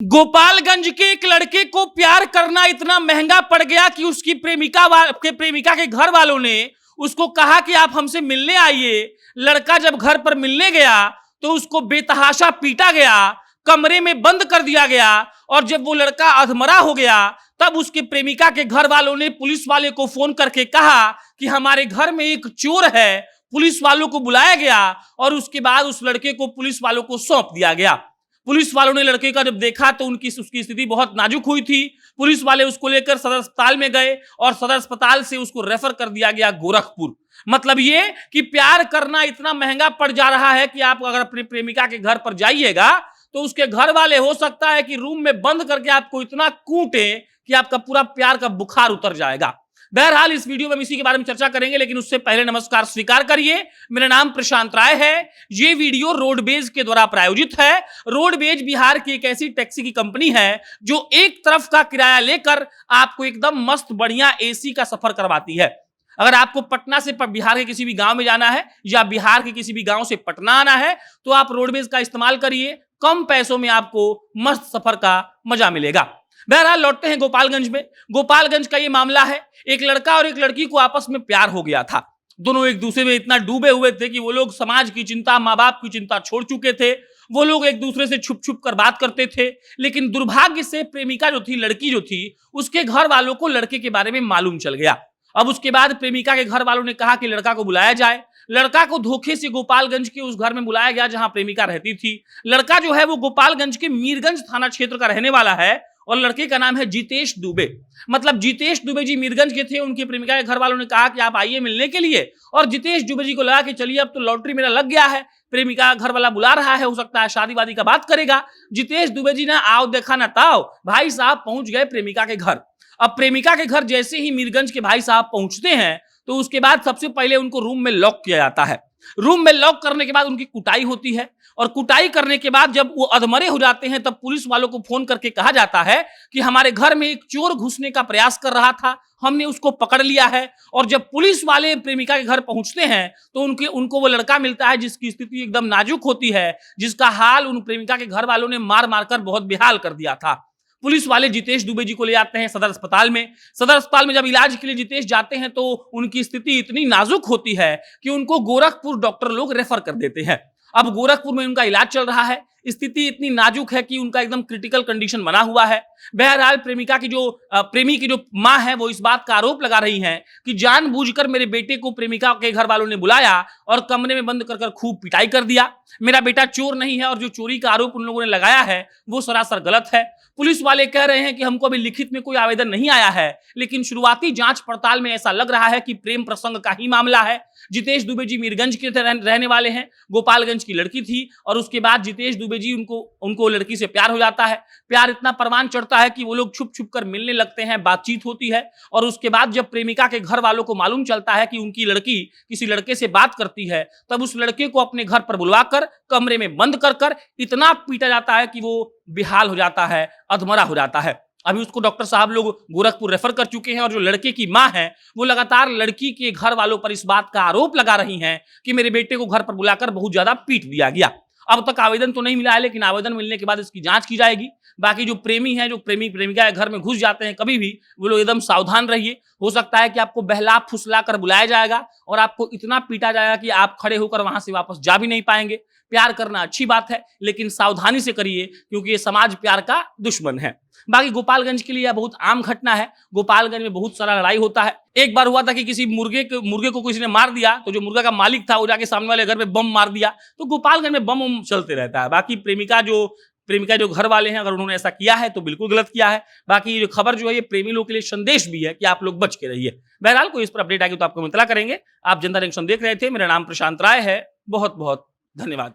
गोपालगंज के एक लड़के को प्यार करना इतना महंगा पड़ गया कि उसकी प्रेमिका के घर वालों ने उसको कहा कि आप हमसे मिलने आइए। लड़का जब घर पर मिलने गया तो उसको बेतहाशा पीटा गया, कमरे में बंद कर दिया गया और जब वो लड़का अधमरा हो गया तब उसके प्रेमिका के घर वालों ने पुलिस वाले को फोन करके कहा कि हमारे घर में एक चोर है। पुलिस वालों को बुलाया गया और उसके बाद उस लड़के को पुलिस वालों को सौंप दिया गया। पुलिस वालों ने लड़के का जब देखा तो उसकी स्थिति बहुत नाजुक हुई थी। पुलिस वाले उसको लेकर सदर अस्पताल में गए और सदर अस्पताल से उसको रेफर कर दिया गया गोरखपुर। मतलब ये कि प्यार करना इतना महंगा पड़ जा रहा है कि आप अगर अपनी प्रेमिका के घर पर जाइएगा तो उसके घर वाले हो सकता है कि रूम में बंद करके आपको इतना कूटे कि आपका पूरा प्यार का बुखार उतर जाएगा। बहरहाल इस वीडियो में हम इसी के बारे में चर्चा करेंगे, लेकिन उससे पहले नमस्कार स्वीकार करिए। मेरा नाम प्रशांत राय है। ये वीडियो रोडवेज के द्वारा प्रायोजित है। रोडवेज बिहार की एक ऐसी टैक्सी की कंपनी है जो एक तरफ का किराया लेकर आपको एकदम मस्त बढ़िया एसी का सफर करवाती है। अगर आपको पटना से बिहार के किसी भी गांव में जाना है या बिहार के किसी भी गांव से पटना आना है तो आप रोडवेज का इस्तेमाल करिए। कम पैसों में आपको मस्त सफर का मजा मिलेगा। बहरहाल लौटते हैं गोपालगंज में। गोपालगंज का ये मामला है, एक लड़का और एक लड़की को आपस में प्यार हो गया था। दोनों एक दूसरे में इतना डूबे हुए थे कि वो लोग समाज की चिंता, माँ बाप की चिंता छोड़ चुके थे। वो लोग एक दूसरे से छुप छुप कर बात करते थे। लेकिन दुर्भाग्य से प्रेमिका जो थी, लड़की जो थी, उसके घर वालों को लड़के के बारे में मालूम चल गया। अब उसके बाद प्रेमिका के घर वालों ने कहा कि लड़का को बुलाया जाए। लड़का को धोखे से गोपालगंज के उस घर में बुलाया गया जहां प्रेमिका रहती थी। लड़का जो है वो गोपालगंज के मीरगंज थाना क्षेत्र का रहने वाला है और लड़के का नाम है जितेश दुबे। मतलब जितेश दुबे जी मीरगंज के थे। उनकी प्रेमिका के घर वालों ने कहा कि आप आइए मिलने के लिए और जितेश दुबे जी को लगा कि चलिए अब तो लॉटरी मेरा लग गया है, प्रेमिका घर वाला बुला रहा है, हो सकता है शादी वादी का बात करेगा। जितेश दुबे जी ना आओ देखा ना ताओ, भाई साहब पहुंच गए प्रेमिका के घर। अब प्रेमिका के घर जैसे ही मीरगंज के भाई साहब पहुंचते हैं तो उसके बाद सबसे पहले उनको रूम में लॉक किया जाता है। रूम में लॉक करने के बाद उनकी कुटाई होती है और कुटाई करने के बाद जब वो अधमरे हो जाते हैं तब पुलिस वालों को फोन करके कहा जाता है कि हमारे घर में एक चोर घुसने का प्रयास कर रहा था, हमने उसको पकड़ लिया है। और जब पुलिस वाले प्रेमिका के घर पहुंचते हैं तो उनको वो लड़का मिलता है जिसकी स्थिति एकदम नाजुक होती है, जिसका हाल उन प्रेमिका के घर वालों ने मार मारकर बहुत बेहाल कर दिया था। पुलिस वाले जितेश दुबे जी को ले जाते हैं सदर अस्पताल में। सदर अस्पताल में जब इलाज के लिए जितेश जाते हैं तो उनकी स्थिति इतनी नाजुक होती है कि उनको गोरखपुर डॉक्टर लोग रेफर कर देते हैं। अब गोरखपुर में उनका इलाज चल रहा है। स्थिति इतनी नाजुक है कि उनका एकदम क्रिटिकल कंडीशन बना हुआ है। बहरहाल प्रेमी की जो मां है वो इस बात का आरोप लगा रही हैं कि जानबूझकर मेरे बेटे को प्रेमिका के घर वालों ने बुलाया और कमरे में बंद कर खूब पिटाई कर दिया। मेरा बेटा चोर नहीं है और जो चोरी का आरोप उन लोगों ने लगाया है वो सरासर गलत है। पुलिस वाले कह रहे हैं कि हमको अभी लिखित में कोई आवेदन नहीं आया है, लेकिन शुरुआती जांच पड़ताल में ऐसा लग रहा है कि प्रेम प्रसंग का ही मामला है। जितेश दुबे जी मीरगंज के रहने वाले हैं, गोपालगंज की लड़की थी और उसके बाद जितेश दुबे जी उनको लड़की से प्यार हो जाता है। प्यार इतना परवान चढ़ता है कि वो लोग छुप छुप कर मिलने लगते हैं, बातचीत होती है और उसके बाद जब प्रेमिका के घर वालों को मालूम चलता है कि उनकी लड़की किसी लड़के से बात करती है तब उस लड़के को अपने घर पर बुलवाकर कमरे में बंद कर इतना पीटा जाता है कि वो बेहाल हो जाता है, अधमरा हो जाता है। अभी उसको डॉक्टर साहब लोग गोरखपुर रेफर कर चुके हैं और जो लड़के की मां है वो लगातार लड़की के घर वालों पर इस बात का आरोप लगा रही हैं कि मेरे बेटे को घर पर बुलाकर बहुत ज्यादा पीट दिया गया। अब तक आवेदन तो नहीं मिला है, लेकिन आवेदन मिलने के बाद इसकी जांच की जाएगी। बाकी जो प्रेमी है, जो प्रेमिका के घर में घुस जाते हैं कभी भी, वो लोग एकदम सावधान रहिए। हो सकता है कि आपको बहला फुसला कर बुलाया जाएगा और आपको इतना पीटा जाएगा कि आप खड़े होकर वहां से वापस जा भी नहीं पाएंगे। प्यार करना अच्छी बात है, लेकिन सावधानी से करिए क्योंकि ये समाज प्यार का दुश्मन है। बाकी गोपालगंज के लिए यह बहुत आम घटना है। गोपालगंज में बहुत सारा लड़ाई होता है। एक बार हुआ था कि किसी मुर्गे को किसी ने मार दिया तो जो मुर्गा का मालिक था वो जाके सामने वाले घर में बम मार दिया। तो गोपालगंज में बम चलते रहता है। बाकी प्रेमिका जो घर वाले हैं, अगर उन्होंने ऐसा किया है तो बिल्कुल गलत किया है। बाकी ये खबर जो है ये प्रेमी लोगों के लिए संदेश भी है कि आप लोग बच के रहिए। बहरहाल कोई इस पर अपडेट आएगी तो आपको इत्तला करेंगे। आप जनता जंक्शन देख रहे थे। मेरा नाम प्रशांत राय है। बहुत बहुत धन्यवाद।